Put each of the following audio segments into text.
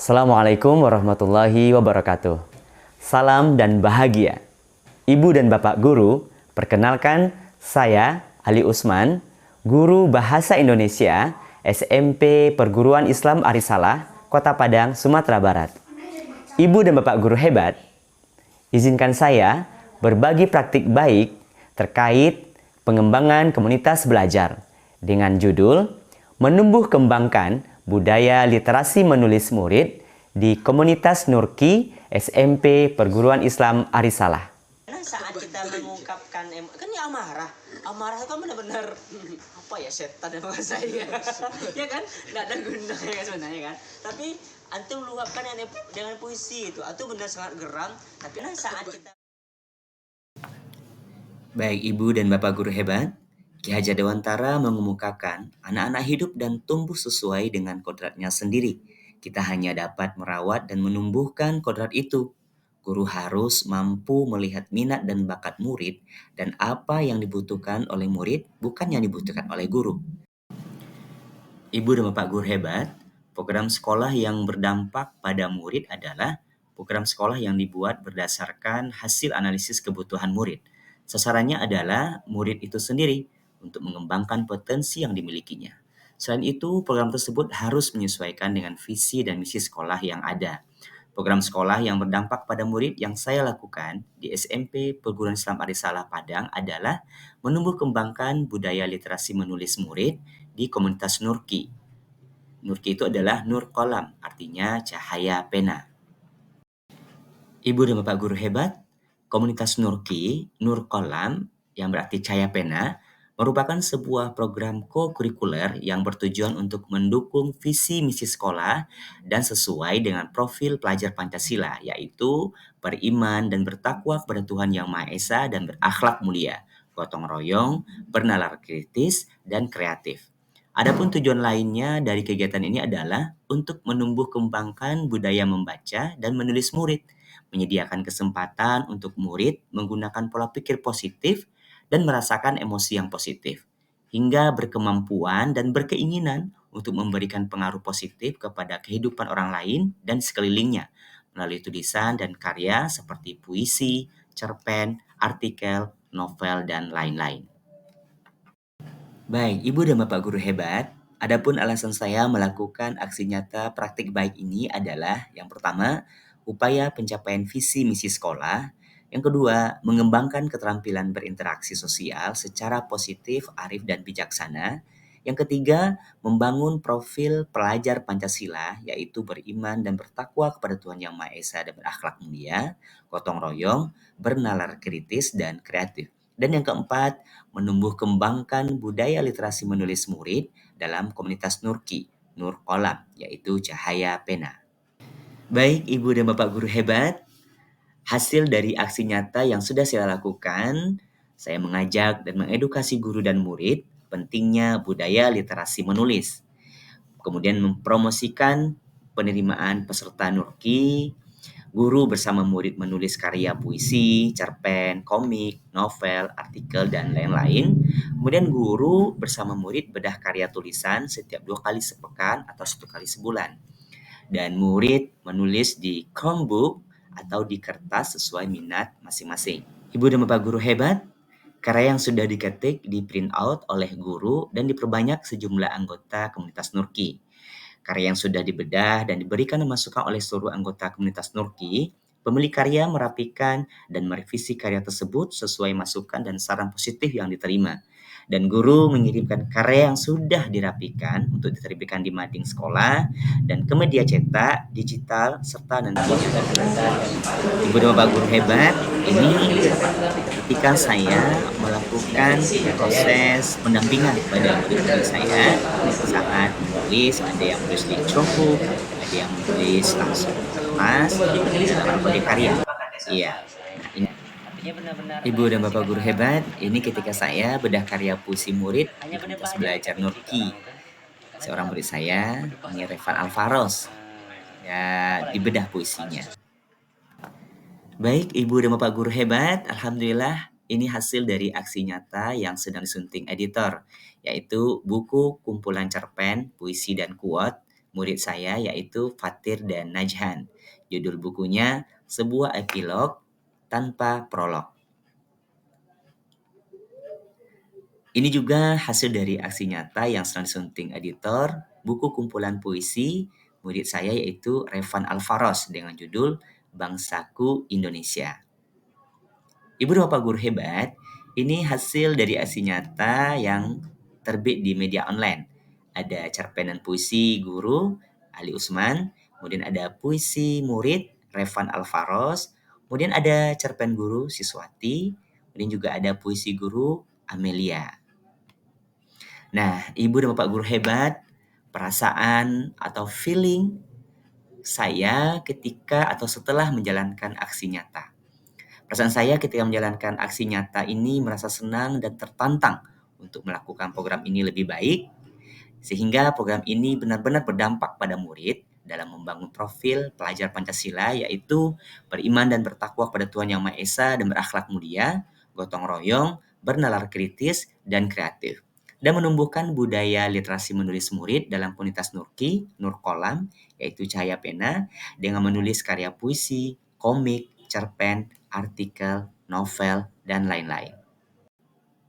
Assalamualaikum warahmatullahi wabarakatuh. Salam dan bahagia. Ibu dan Bapak Guru, perkenalkan saya Ali Usman, Guru Bahasa Indonesia SMP Perguruan Islam Arisalah, Kota Padang, Sumatera Barat. Ibu dan Bapak Guru hebat, izinkan saya berbagi praktik baik terkait pengembangan komunitas belajar dengan judul Menumbuh Kembangkan Budaya Literasi Menulis Murid di Komunitas Nurki SMP Perguruan Islam Arisalah. Saat kita mengungkapkan kan ya amarah itu kan benar-benar apa ya, setan ya bahasa saya ya kan, nggak ada gunanya sebenarnya kan, tapi antum luapkan dengan puisi itu benar sangat geram. Tapi saat kita Baik Ibu dan Bapak Guru hebat, Ki Hajar Dewantara mengemukakan anak-anak hidup dan tumbuh sesuai dengan kodratnya sendiri. Kita hanya dapat merawat dan menumbuhkan kodrat itu. Guru harus mampu melihat minat dan bakat murid dan apa yang dibutuhkan oleh murid, bukan yang dibutuhkan oleh guru. Ibu dan Bapak Guru hebat, program sekolah yang berdampak pada murid adalah program sekolah yang dibuat berdasarkan hasil analisis kebutuhan murid. Sasarannya adalah murid itu sendiri untuk mengembangkan potensi yang dimilikinya. Selain itu, program tersebut harus menyesuaikan dengan visi dan misi sekolah yang ada. Program sekolah yang berdampak pada murid yang saya lakukan di SMP Perguruan Islam Arisalah Padang adalah menumbuh kembangkan budaya literasi menulis murid di komunitas Nurki. Nurki itu adalah Nur Kolam, artinya cahaya pena. Ibu dan Bapak Guru hebat, komunitas Nurki, Nur Kolam, yang berarti cahaya pena, merupakan sebuah program co-kurikuler yang bertujuan untuk mendukung visi misi sekolah dan sesuai dengan profil pelajar Pancasila, yaitu beriman dan bertakwa kepada Tuhan Yang Maha Esa dan berakhlak mulia, gotong royong, bernalar kritis, dan kreatif. Adapun tujuan lainnya dari kegiatan ini adalah untuk menumbuh kembangkan budaya membaca dan menulis murid, menyediakan kesempatan untuk murid menggunakan pola pikir positif dan merasakan emosi yang positif, hingga berkemampuan dan berkeinginan untuk memberikan pengaruh positif kepada kehidupan orang lain dan sekelilingnya melalui tulisan dan karya seperti puisi, cerpen, artikel, novel, dan lain-lain. Baik, Ibu dan Bapak Guru hebat, adapun alasan saya melakukan aksi nyata praktik baik ini adalah yang pertama, upaya pencapaian visi misi sekolah. Yang kedua, mengembangkan keterampilan berinteraksi sosial secara positif, arif, dan bijaksana. Yang ketiga, membangun profil pelajar Pancasila, yaitu beriman dan bertakwa kepada Tuhan Yang Maha Esa dan berakhlak mulia, gotong royong, bernalar kritis, dan kreatif. Dan yang keempat, menumbuh kembangkan budaya literasi menulis murid dalam komunitas Nurki, Nur Kolam, yaitu cahaya pena. Baik Ibu dan Bapak Guru hebat, hasil dari aksi nyata yang sudah saya lakukan, saya mengajak dan mengedukasi guru dan murid pentingnya budaya literasi menulis. Kemudian mempromosikan penerimaan peserta Nurki, guru bersama murid menulis karya puisi, cerpen, komik, novel, artikel, dan lain-lain. Kemudian guru bersama murid bedah karya tulisan setiap 2 kali sepekan atau 1 kali sebulan. Dan murid menulis di Chromebook atau di kertas sesuai minat masing-masing. Ibu dan Bapak Guru hebat, karya yang sudah diketik di print out oleh guru dan diperbanyak sejumlah anggota komunitas Nurki. Karya yang sudah dibedah dan diberikan masukan oleh seluruh anggota komunitas Nurki, pemilik karya merapikan dan merevisi karya tersebut sesuai masukan dan saran positif yang diterima. Dan guru mengirimkan karya yang sudah dirapikan untuk diterbitkan di mading sekolah dan ke media cetak, digital, serta nantinya. Ibu dan Bapak Guru hebat, ini ketika saya melakukan proses pendampingan kepada murid-murid saya saat menulis, ada yang menulis di Chromebook, ada yang menulis langsung di kertas, dalam berbagai karya. Iya. Nah, ini Ibu dan Bapak Guru hebat, ini ketika saya bedah karya puisi murid di komunitas belajar Nurki. Seorang murid saya, ini Revan Alvaros, ya dibedah puisinya. Baik Ibu dan Bapak Guru hebat, alhamdulillah ini hasil dari aksi nyata yang sedang disunting editor, yaitu buku kumpulan cerpen, puisi, dan quote murid saya yaitu Fatir dan Najhan. Judul bukunya Sebuah Epilog Tanpa Prolog. Ini juga hasil dari aksi nyata yang sedang disunting editor buku kumpulan puisi murid saya yaitu Revan Alvaros dengan judul Bangsaku Indonesia. Ibu dan Bapak guru hebat, ini hasil dari aksi nyata yang terbit di media online. Ada cerpenan puisi guru Ali Usman, kemudian ada puisi murid Revan Alvaros, kemudian ada cerpen guru Siswati, kemudian juga ada puisi guru Amelia. Nah, Ibu dan Bapak guru hebat, perasaan atau feeling saya ketika atau setelah menjalankan aksi nyata. Perasaan saya ketika menjalankan aksi nyata ini merasa senang dan tertantang untuk melakukan program ini lebih baik, sehingga program ini benar-benar berdampak pada murid dalam membangun profil pelajar Pancasila, yaitu beriman dan bertakwa kepada Tuhan Yang Maha Esa dan berakhlak mulia, gotong royong, bernalar kritis, dan kreatif. Dan menumbuhkan budaya literasi menulis murid dalam komunitas Nurki, Nurkolam, yaitu Cahaya Pena, dengan menulis karya puisi, komik, cerpen, artikel, novel, dan lain-lain.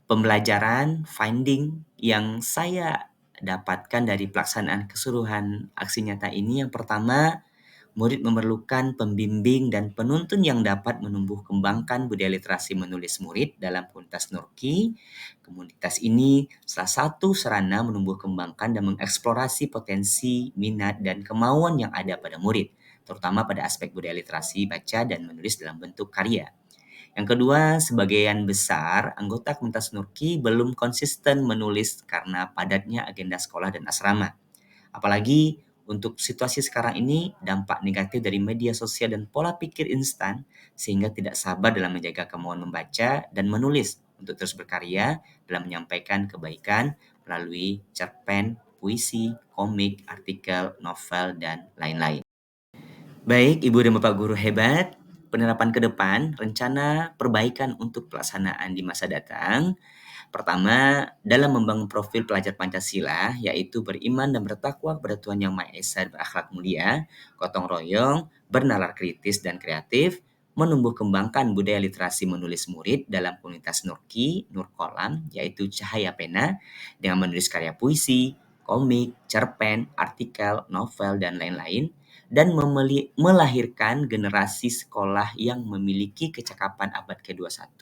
Pembelajaran, finding yang saya dapatkan dari pelaksanaan keseluruhan aksi nyata ini, yang pertama, murid memerlukan pembimbing dan penuntun yang dapat menumbuh kembangkan budaya literasi menulis murid dalam komunitas Nurki. Komunitas ini salah satu sarana menumbuh kembangkan dan mengeksplorasi potensi, minat, dan kemauan yang ada pada murid, terutama pada aspek budaya literasi, baca, dan menulis dalam bentuk karya. Yang kedua, sebagian besar anggota komunitas Nurki belum konsisten menulis karena padatnya agenda sekolah dan asrama. Apalagi untuk situasi sekarang ini, dampak negatif dari media sosial dan pola pikir instan sehingga tidak sabar dalam menjaga kemauan membaca dan menulis untuk terus berkarya dalam menyampaikan kebaikan melalui cerpen, puisi, komik, artikel, novel, dan lain-lain. Baik, Ibu dan Bapak guru hebat, penerapan ke depan, rencana perbaikan untuk pelaksanaan di masa datang. Pertama, dalam membangun profil pelajar Pancasila, yaitu beriman dan bertakwa kepada Tuhan Yang Maha Esa dan berakhlak mulia, gotong royong, bernalar kritis dan kreatif, menumbuh kembangkan budaya literasi menulis murid dalam komunitas Nurki, Nurkolam, yaitu Cahaya Pena, dengan menulis karya puisi, komik, cerpen, artikel, novel, dan lain-lain, dan melahirkan generasi sekolah yang memiliki kecakapan abad ke-21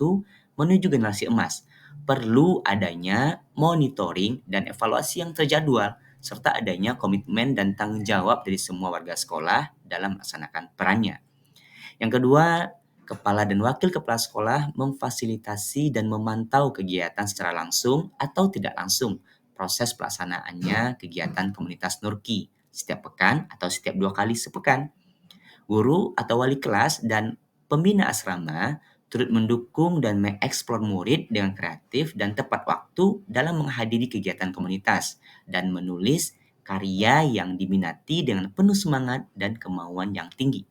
menuju generasi emas. Perlu adanya monitoring dan evaluasi yang terjadwal, serta adanya komitmen dan tanggung jawab dari semua warga sekolah dalam melaksanakan perannya. Yang kedua, kepala dan wakil kepala sekolah memfasilitasi dan memantau kegiatan secara langsung atau tidak langsung proses pelaksanaannya kegiatan komunitas Nurki setiap pekan atau setiap 2 kali sepekan. Guru atau wali kelas dan pembina asrama turut mendukung dan mengeksplor murid dengan kreatif dan tepat waktu dalam menghadiri kegiatan komunitas dan menulis karya yang diminati dengan penuh semangat dan kemauan yang tinggi.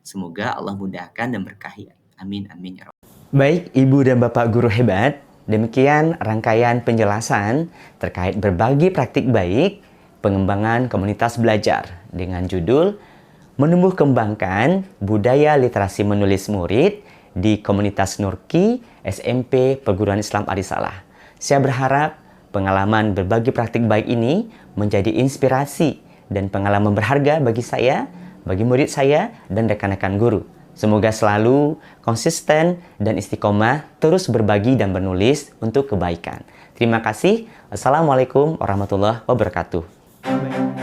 Semoga Allah mudahkan dan berkahi. Amin, amin, ya Rabbal. Baik, Ibu dan Bapak guru hebat, demikian rangkaian penjelasan terkait berbagi praktik baik pengembangan komunitas belajar dengan judul Menumbuh Kembangkan Budaya Literasi Menulis Murid di Komunitas Nurki SMP Perguruan Islam Arisalah. Saya berharap pengalaman berbagi praktik baik ini menjadi inspirasi dan pengalaman berharga bagi saya, bagi murid saya, dan rekan-rekan guru. Semoga selalu konsisten dan istiqomah terus berbagi dan menulis untuk kebaikan. Terima kasih. Wassalamualaikum warahmatullahi wabarakatuh.